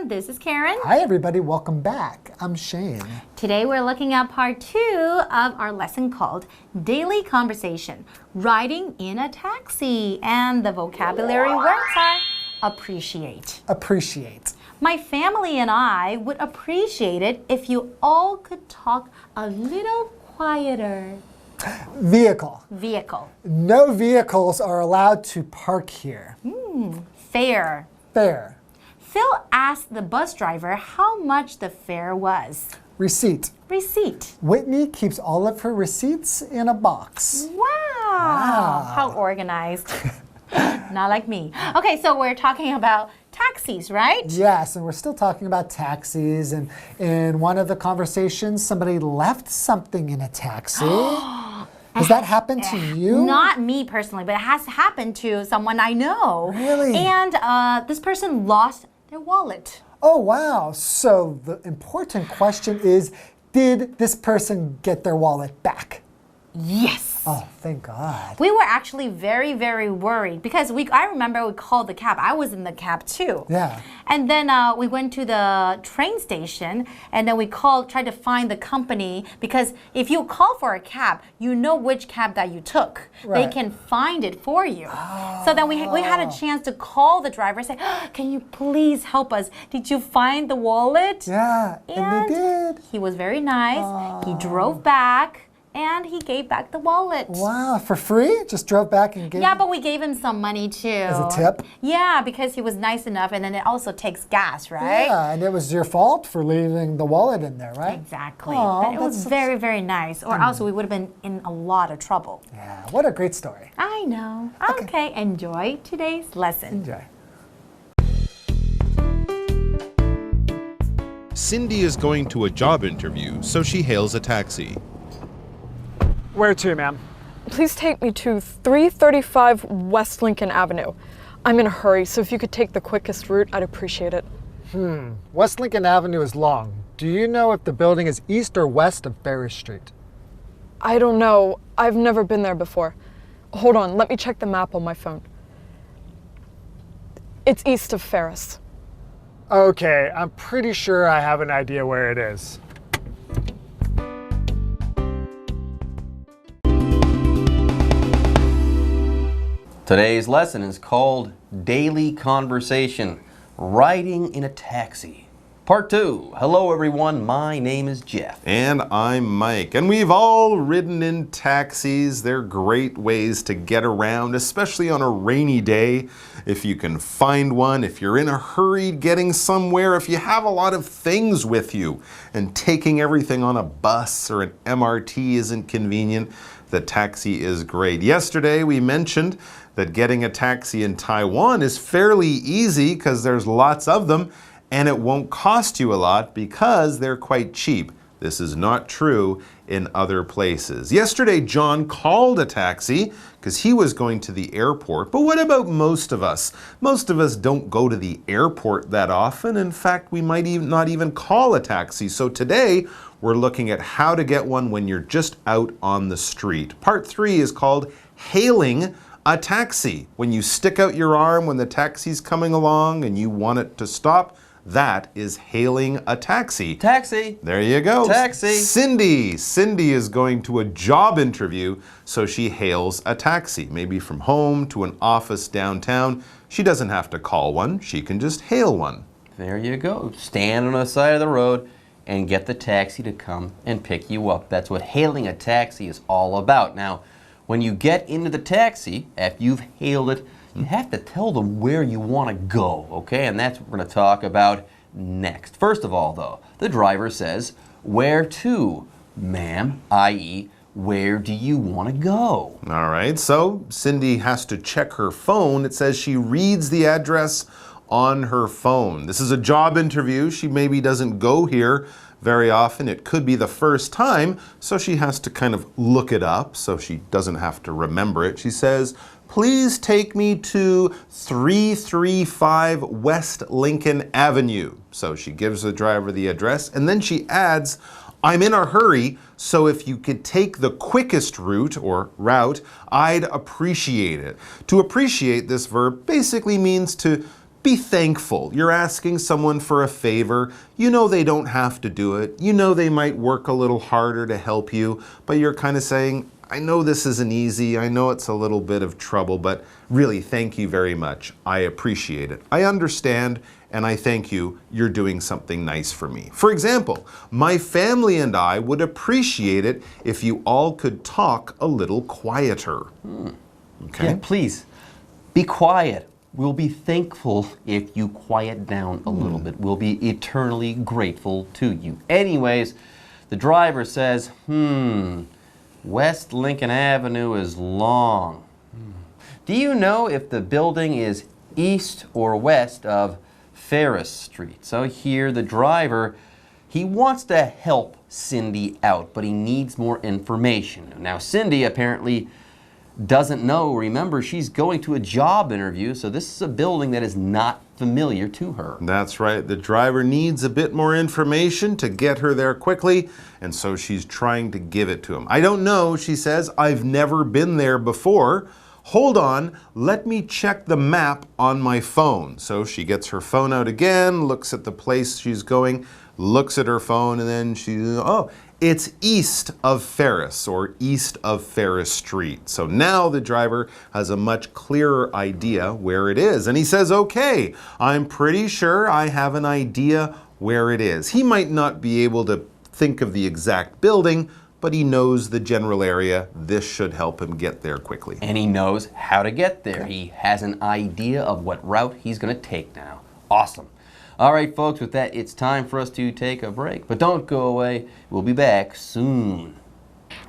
everyone, this is Karen. Hi everybody, welcome back. I'm Shane. Today we're looking at part 2 of our lesson called Daily Conversation, Riding in a Taxi. And the vocabulary words are appreciate. Appreciate. My family and I would appreciate it if you all could talk a little quieter. Vehicle. Vehicle. No vehicles are allowed to park here. Fare. Fare. Phil asked the bus driver how much the fare was. Receipt. Receipt. Whitney keeps all of her receipts in a box. Wow. How organized. Not like me. Okay, so we're talking about taxis, right? Yes, and we're still talking about taxis. And in one of the conversations, somebody left something in a taxi. Has that happened to you? Not me personally, but it has happened to someone I know. Really? And this person lost their wallet. Oh, wow. So the important question is, did this person get their wallet back? Yes. Oh, thank God. We were actually very, very worried because I remember we called the cab. I was in the cab too. Yeah. And then we went to the train station and then we tried to find the company because if you call for a cab, you know which cab that you took. Right. They can find it for you. So then we had a chance to call the driver and say, can you please help us? Did you find the wallet? Yeah, and they did. He was very nice. He drove back. And he gave back the wallet. Wow, for free? Just drove back and gave? Yeah, but we gave him some money too. As a tip? Yeah, because he was nice enough, and then it also takes gas, right? Yeah, and it was your fault for leaving the wallet in there, right? Exactly. Aw, but it was very, very nice, or else we would have been in a lot of trouble. Yeah, what a great story. I know. Okay, enjoy today's lesson. Enjoy. Cindy is going to a job interview, so she hails a taxi. Where to, ma'am? Please take me to 335 West Lincoln Avenue. I'm in a hurry, so if you could take the quickest route, I'd appreciate it. West Lincoln Avenue is long. Do you know if the building is east or west of Ferris Street? I don't know. I've never been there before. Hold on, let me check the map on my phone. It's east of Ferris. Okay, I'm pretty sure I have an idea where it is. Today's lesson is called Daily Conversation, Riding in a Taxi. Part 2. Hello everyone, my name is Jeff. And I'm Mike. And we've all ridden in taxis. They're great ways to get around, especially on a rainy day. If you can find one, if you're in a hurry getting somewhere, if you have a lot of things with you, and taking everything on a bus or an MRT isn't convenient, the taxi is great. Yesterday we mentioned that getting a taxi in Taiwan is fairly easy because there's lots of them and it won't cost you a lot because they're quite cheap. This is not true in other places. Yesterday John called a taxi because he was going to the airport. But what about most of us? Most of us don't go to the airport that often. In fact, we might not even call a taxi. So today we're looking at how to get one when you're just out on the street. Part 3 is called hailing a taxi. When you stick out your arm when the taxi's coming along and you want it to stop, that is hailing a taxi. Taxi. There you go. Taxi. Cindy is going to a job interview, so she hails a taxi. Maybe from home to an office downtown. She doesn't have to call one. She can just hail one. There you go. Stand on the side of the road and get the taxi to come and pick you up. That's what hailing a taxi is all about. Now, when you get into the taxi, after you've hailed it, you have to tell them where you want to go, okay? And that's what we're going to talk about next. First of all, though, the driver says, where to, ma'am, i.e., where do you want to go? All right, so Cindy has to check her phone. It says she reads the address on her phone. This is a job interview. She maybe doesn't go here very often. It could be the first time, so she has to kind of look it up so she doesn't have to remember it. She says, please take me to 335 West Lincoln Avenue. So she gives the driver the address and then she adds, I'm in a hurry, so if you could take the quickest route, I'd appreciate it. To appreciate, this verb basically means to be thankful. You're asking someone for a favor. You know they don't have to do it. You know they might work a little harder to help you, but you're kind of saying, I know this isn't easy. I know it's a little bit of trouble, but really, thank you very much. I appreciate it. I understand, and I thank you. You're doing something nice for me. For example, my family and I would appreciate it if you all could talk a little quieter. Okay? Yeah, please, be quiet. We'll be thankful if you quiet down a little bit. We'll be eternally grateful to you. Anyways, the driver says, West Lincoln Avenue is long. Do you know if the building is east or west of Ferris Street? So here the driver, he wants to help Cindy out, but he needs more information. Now Cindy apparently doesn't know. Remember, she's going to a job interview, so this is a building that is not familiar to her. That's right. The driver needs a bit more information to get her there quickly, and so she's trying to give it to him. I don't know, she says. I've never been there before. Hold on, let me check the map on my phone. So she gets her phone out again, looks at the place she's going, looks at her phone, and then it's east of Ferris, or east of Ferris Street. So now the driver has a much clearer idea where it is. And he says, okay, I'm pretty sure I have an idea where it is. He might not be able to think of the exact building, but he knows the general area. This should help him get there quickly. And he knows how to get there. He has an idea of what route he's going to take now. Awesome. All right, folks, with that, it's time for us to take a break. But don't go away. We'll be back soon.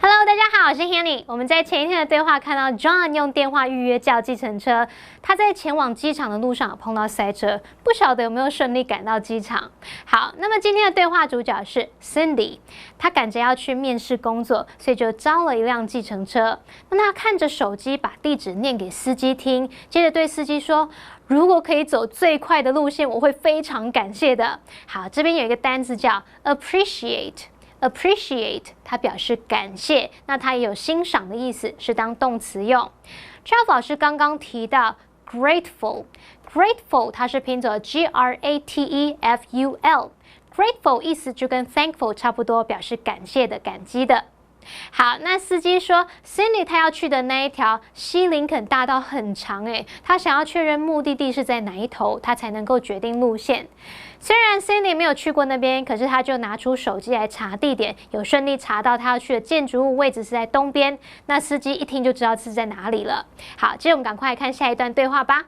Hello， 大家好，我是 Hanny。我们在前一天的对话看到 John 用电话预约叫计程车，他在前往机场的路上碰到塞车，不晓得有没有顺利赶到机场。好，那么今天的对话主角是 Cindy， 她赶着要去面试工作，所以就招了一辆计程车。那她看着手机，把地址念给司机听，接着对司机说，如果可以走最快的路线，我会非常感谢的。好，这边有一个单词叫 appreciate。Appreciate， 它表示感谢，那它也有欣赏的意思，是当动词用。Charles 老师刚刚提到 grateful，grateful 它是拼作 Grateful，grateful 意思就跟 thankful 差不多，表示感谢的、感激的。好，那司机说 Cindy 他要去的那一条西林肯大道很长他想要确认目的地是在哪一头，他才能够决定路线。虽然 Cindy 没有去过那边，可是他就拿出手机来查地点，有顺利查到他要去的建筑物位置是在东边。那司机一听就知道是在哪里了。好，接着我们赶快来看下一段对话吧。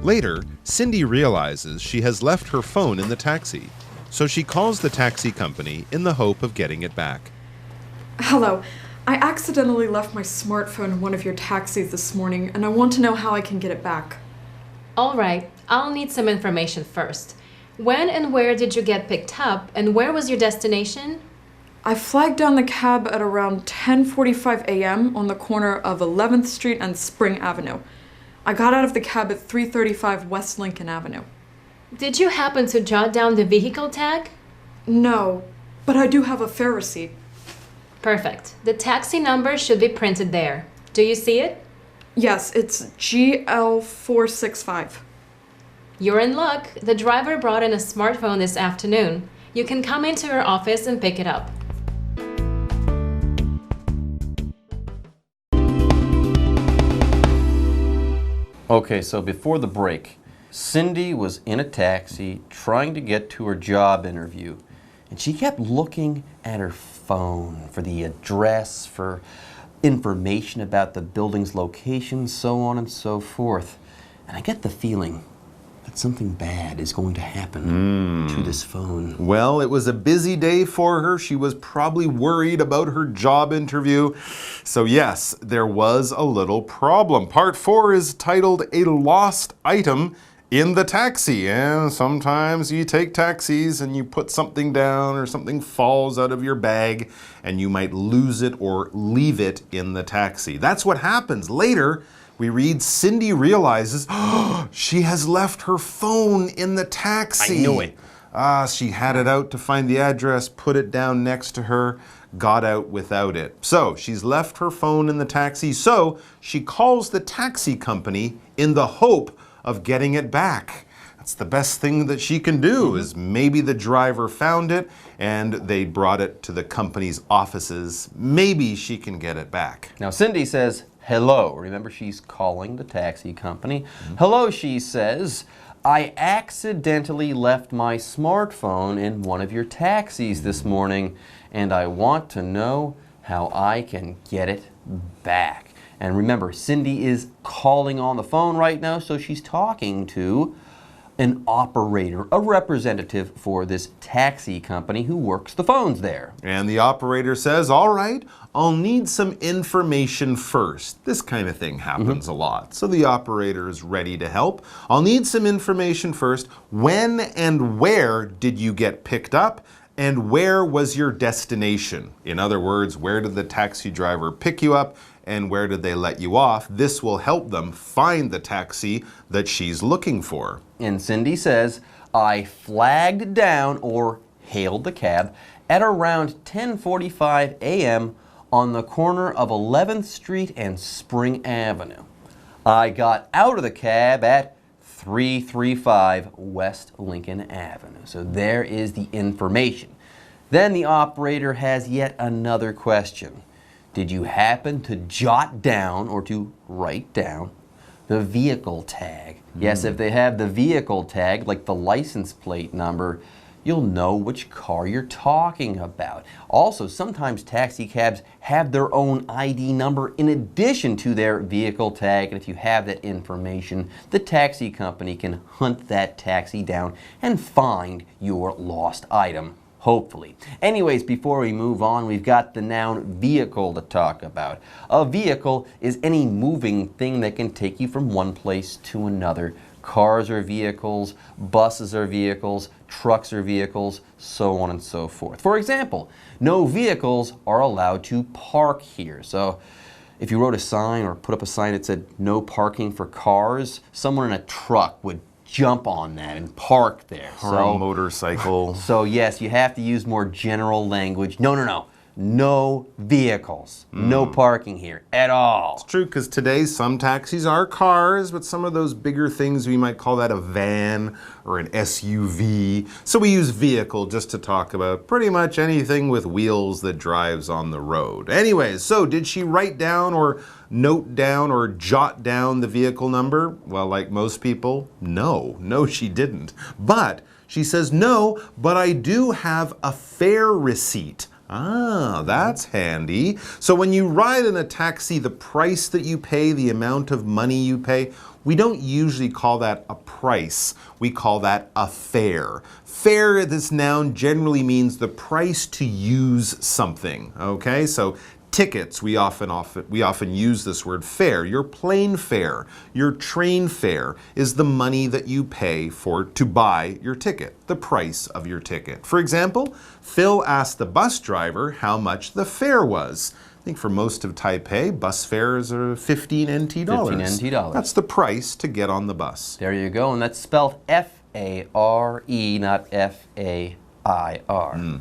Later, Cindy realizes she has left her phone in the taxi, so she calls the taxi company in the hope of getting it back. Hello. I accidentally left my smartphone in one of your taxis this morning, and I want to know how I can get it back. All right, I'll need some information first. When and where did you get picked up, and where was your destination? I flagged down the cab at around 10:45 a.m. on the corner of 11th Street and Spring Avenue. I got out of the cab at 335 West Lincoln Avenue. Did you happen to jot down the vehicle tag? No, but I do have a fare receipt. Perfect. The taxi number should be printed there. Do you see it? Yes, it's GL465. You're in luck. The driver brought in a smartphone this afternoon. You can come into her office and pick it up. Okay, so before the break, Cindy was in a taxi trying to get to her job interview, and she kept looking at her phone for the address, for information about the building's location, so on and so forth. And I get the feeling that something bad is going to happen to this phone. Well, it was a busy day for her. She was probably worried about her job interview. So yes, there was a little problem. Part 4 is titled A Lost Item in the Taxi. And sometimes you take taxis and you put something down or something falls out of your bag and you might lose it or leave it in the taxi. That's what happens. Later, we read Cindy realizes she has left her phone in the taxi. I knew it. She had it out to find the address, put it down next to her, got out without it. So she's left her phone in the taxi, so she calls the taxi company in the hope of getting it back. That's the best thing that she can do, is maybe the driver found it and they brought it to the company's offices. Maybe she can get it back. Now Cindy says, hello. Remember, she's calling the taxi company. Hello, she says. I accidentally left my smartphone in one of your taxis this morning, and I want to know how I can get it back. And remember, Cindy is calling on the phone right now, so she's talking to an operator, a representative for this taxi company who works the phones there. And the operator says, all right, I'll need some information first. This kind of thing happens a lot. So the operator is ready to help. I'll need some information first. When and where did you get picked up? And where was your destination? In other words, where did the taxi driver pick you up? And where did they let you off? This will help them find the taxi that she's looking for. And Cindy says, I flagged down or hailed the cab at around 10:45 a.m. on the corner of 11th Street and Spring Avenue. I got out of the cab at 335 West Lincoln Avenue. So there is the information. Then the operator has yet another question. Did you happen to jot down or to write down the vehicle tag? Yes, if they have the vehicle tag, like the license plate number, you'll know which car you're talking about. Also, sometimes taxi cabs have their own ID number in addition to their vehicle tag, and if you have that information, the taxi company can hunt that taxi down and find your lost item. Hopefully. Anyways, before we move on, we've got the noun vehicle to talk about. A vehicle is any moving thing that can take you from one place to another. Cars are vehicles, buses are vehicles, trucks are vehicles, so on and so forth. For example, no vehicles are allowed to park here. So if you wrote a sign or put up a sign that said no parking for cars, someone in a truck would jump on that and park there. Or a motorcycle. So yes, you have to use more general language. No vehicles. No parking here at all. It's true, because today some taxis are cars, but some of those bigger things, we might call that a van or an SUV. So we use vehicle just to talk about pretty much anything with wheels that drives on the road. Anyways, so did she write down or note down or jot down the vehicle number? Well, like most people, no, she didn't. But she says, no, but I do have a fare receipt. Ah, that's handy. So when you ride in a taxi, the price that you pay, the amount of money you pay, we don't usually call that a price. We call that a fare. Fare, this noun, generally means the price to use something. Okay, so tickets, we often use this word fare. Your plane fare, your train fare is the money that you pay to buy your ticket, the price of your ticket. For example, Phil asked the bus driver how much the fare was. I think for most of Taipei, bus fares are 15 NT dollars. 15 NT dollars. That's the price to get on the bus. There you go, and that's spelled F-A-R-E, not F-A-I-R.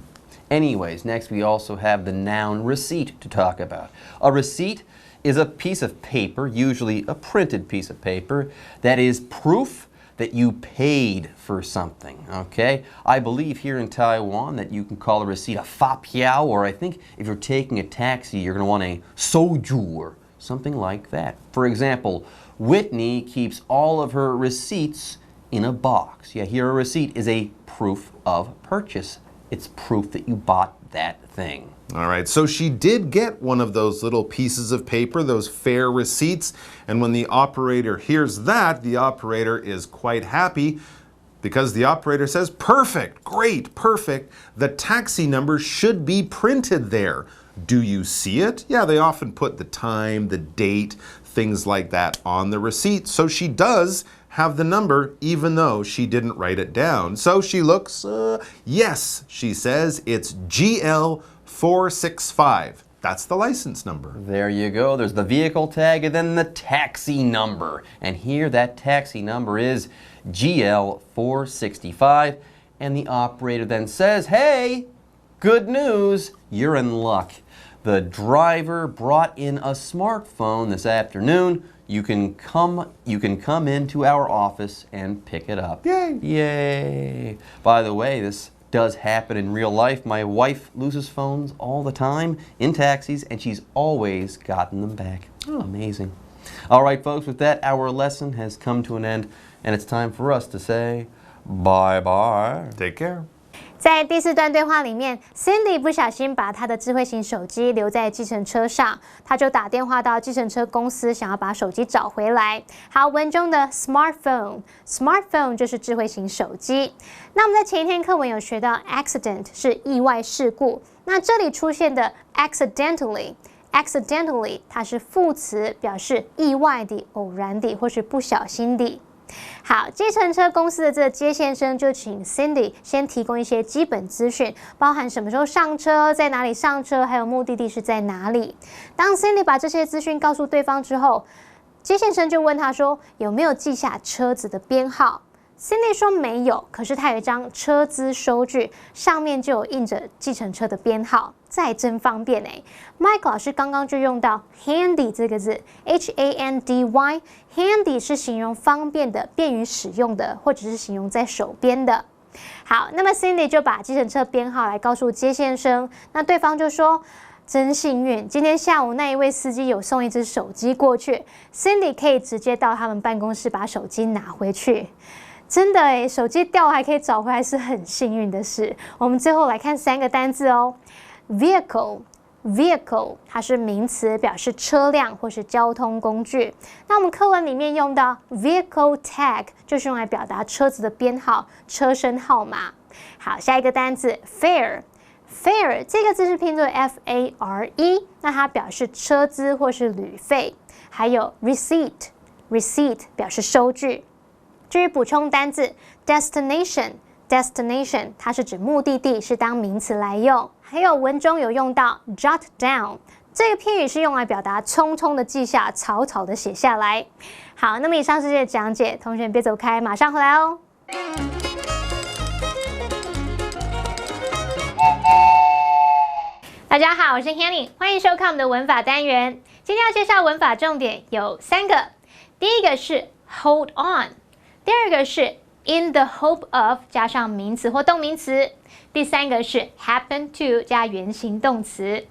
Anyways, next we also have the noun receipt to talk about. A receipt is a piece of paper, usually a printed piece of paper, that is proof that you paid for something, okay? I believe here in Taiwan that you can call a receipt a fa piao, or I think if you're taking a taxi, you're gonna want a soju or something like that. For example, Whitney keeps all of her receipts in a box. Yeah, here a receipt is a proof of purchase. It's proof that you bought that thing. All right, so she did get one of those little pieces of paper, those fare receipts, and when the operator hears that, the operator is quite happy because the operator says, perfect, great, perfect, the taxi number should be printed there. Do you see it? Yeah, they often put the time, the date, things like that on the receipt, so she does have the number even though she didn't write it down. So she looks, yes, she says, it's GL465. That's the license number. There you go. There's the vehicle tag and then the taxi number. And here that taxi number is GL465. And the operator then says, hey, Good news, you're in luck. The driver brought in a smartphone this afternoon. You can come into our office and pick it up. Yay! Yay! By the way, this does happen in real life. My wife loses phones all the time in taxis, and she's always gotten them back. Amazing. All right, folks, with that, our lesson has come to an end, and it's time for us to say bye-bye. Take care. 在第4段对话里面 ，Cindy 不小心把她的智慧型手机留在计程车上，她就打电话到计程车公司，想要把手机找回来。好，文中的 smartphone 就是智慧型手机。那我们在前一天课文有学到 accident 是意外事故，那这里出现的 accidentally 它是副词，表示意外的、偶然的或是不小心的。好，计程车公司的这个接线生就请 Cindy 先提供一些基本资讯，包含什么时候上车，在哪里上车，还有目的地是在哪里。当 Cindy 把这些资讯告诉对方之后，接线生就问他说有没有记下车子的编号。Cindy 说没有，可是他有一张车资收据，上面就有印着计程车的编号，这还真方便欸。Mike 老师刚刚就用到 handy 这个字 ，handy 是形容方便的、便于使用的，或者是形容在手边的。好，那么 Cindy 就把计程车编号来告诉接线生，那对方就说真幸运，今天下午那一位司机有送一只手机过去 ，Cindy 可以直接到他们办公室把手机拿回去。真的耶，手机掉还可以找回来是很幸运的事。我们最后来看3个单字哦。Vehicle 它是名词，表示车辆或是交通工具。那我们课文里面用到 vehicle tag 就是用来表达车子的编号、车身号码。好，下一个单字 fare 这个字是拼作 F-A-R-E， 那它表示车资或是旅费。还有 receipt 表示收据。至于补充单字 destination 它是指目的地，是当名词来用。还有文中有用到 jot down 这个片语是用来表达匆匆的记下、草草的写下来。好，那么以上是这个讲解，同学别走开，马上回来哦。大家好，我是 Hanny， 欢迎收看我们的文法单元。今天要介绍文法重点有3个，第一个是 hold on， 第二个是 in the hope of 加上名词或动名词，第3个是 happen to 加原形动词。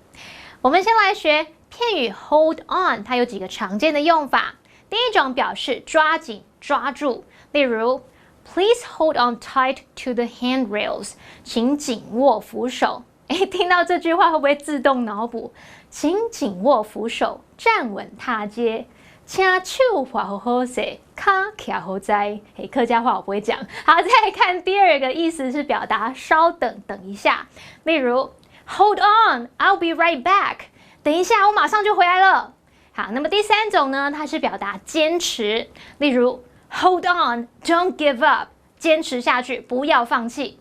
我们先来学片语 hold on， 它有几个常见的用法。第一种表示抓紧、抓住，例如 Please hold on tight to the handrails， 请紧握扶手。听到这句话会不会自动脑补？请紧握扶手，站稳踏阶。请手画好好势，脚徛好在。客家话我不会讲。好，再来看第二个意思是表达稍等，等一下。例如 Hold on, I'll be right back。等一下，我马上就回来了。好，那么第3种呢，它是表达坚持。例如 Hold on, don't give up。坚持下去，不要放弃。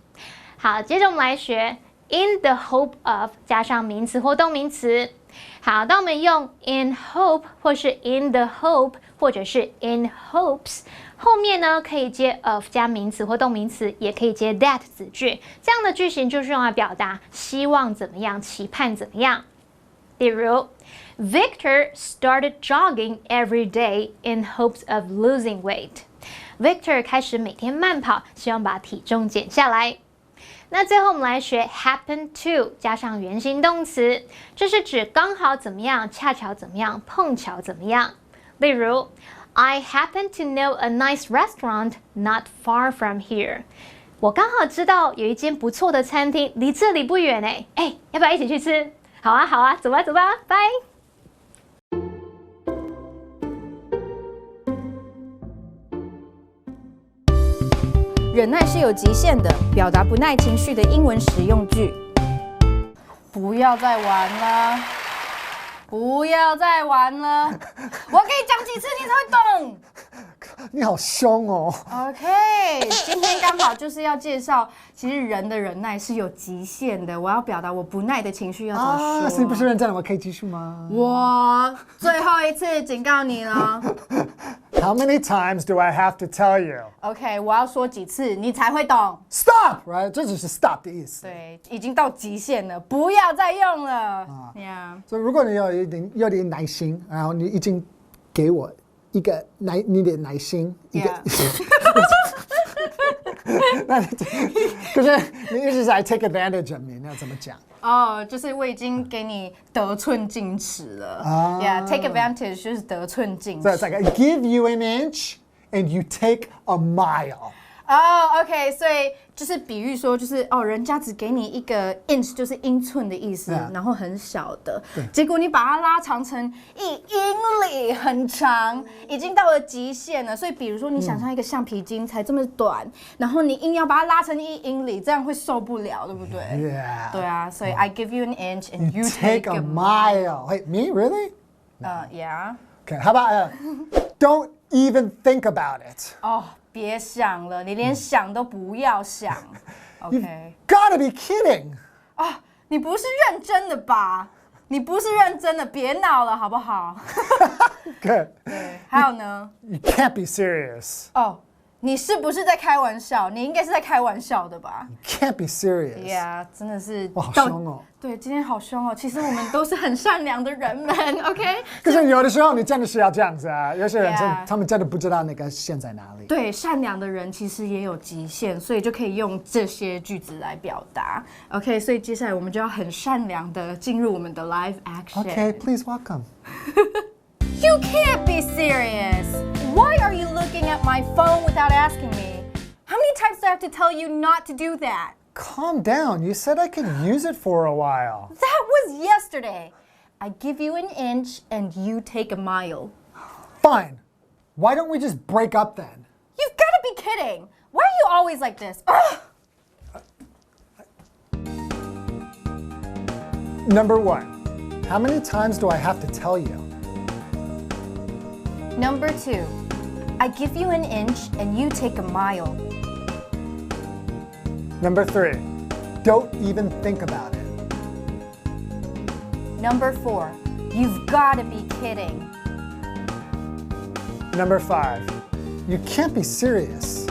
好，接着我们来学 in the hope of 加上名词或动名词。好，当我们用 in hope 或是 in the hope 或者是 in hopes 后面呢，可以接 of 加名词或动名词，也可以接 that 子句。这样的句型就是用来表达希望怎么样、期盼怎么样。例如 Victor started jogging every day in hopes of losing weight。 Victor 开始每天慢跑，希望把体重减下来。那最后我们来学 happen to 加上原形动词，这是指刚好怎么样、恰巧怎么样、碰巧怎么样。例如 I happen to know a nice restaurant not far from here。 我刚好知道有一间不错的餐厅，离这里不远哎，要不要一起去吃？好啊，好啊，走吧，走吧，拜。忍耐是有极限的，表达不耐情绪的英文实用句。不要再玩了，不要再玩了，我可以讲几次你才会懂。你好凶哦。OK， 今天刚好就是要介绍，其实人的忍耐是有极限的。我要表达我不耐的情绪要怎么说。是不是认真了？我可以继续吗？我最后一次警告你了。How many times do I have to tell you? OK， 我要说几次你才会懂 ？Stop， right？ 这只是 stop 的意思。对，已经到极限了，不要再用了。Yeah。所以如果你有点耐心，然后你已经给我一个你的耐心，一个。可是你一直在 take advantage of me， 那要怎么讲？就是我已经给你得寸进尺了。Yeah，take advantage 就是得寸进尺。So it's like I give you an inch and you take a mile. OK， 所以就是比喻说，就是人家只给你一个 inch， 就是英寸的意思，然后很小的，结果你把它拉长成1英里，很长，已经到了极限了。所以比如说，你想象一个橡皮筋才这么短，然后你硬要把它拉成1英里，这样会受不了，对不对？ Yeah. 对啊，所以 I give you an inch and you take a mile. Wait, me really? Yeah. Okay, how about don't even think about it? 别想了，你连想都不要想。OK。Gotta be kidding. 你不是认真的吧？你不是认真的，别闹了，好不好？ Good. 对，还有呢？ You can't be serious. 你是不是在开玩笑？你应该是在开玩笑的吧 You can't be serious. Yeah， 真的是。哇，好凶哦。对，今天好凶哦。其实我们都是很善良的人们，OK？ 可是有的时候你真的是要这样子啊，有些人他们真的不知道那个线在哪里。对，善良的人其实也有极限，所以就可以用这些句子来表达。OK， 所以接下来我们就要很善良的进入我们的 live action。Okay, please welcome. You can't be serious. Why are you looking at my phone without asking me? How many times do I have to tell you not to do that? Calm down. You said I could use it for a while. That was yesterday. I give you an inch and you take a mile. Fine. Why don't we just break up then? You've got to be kidding. Why are you always like this? Number 1. How many times do I have to tell you? Number 2. I give you an inch and you take a mile. Number 3. Don't even think about it. Number 4. You've got to be kidding. Number 5. You can't be serious.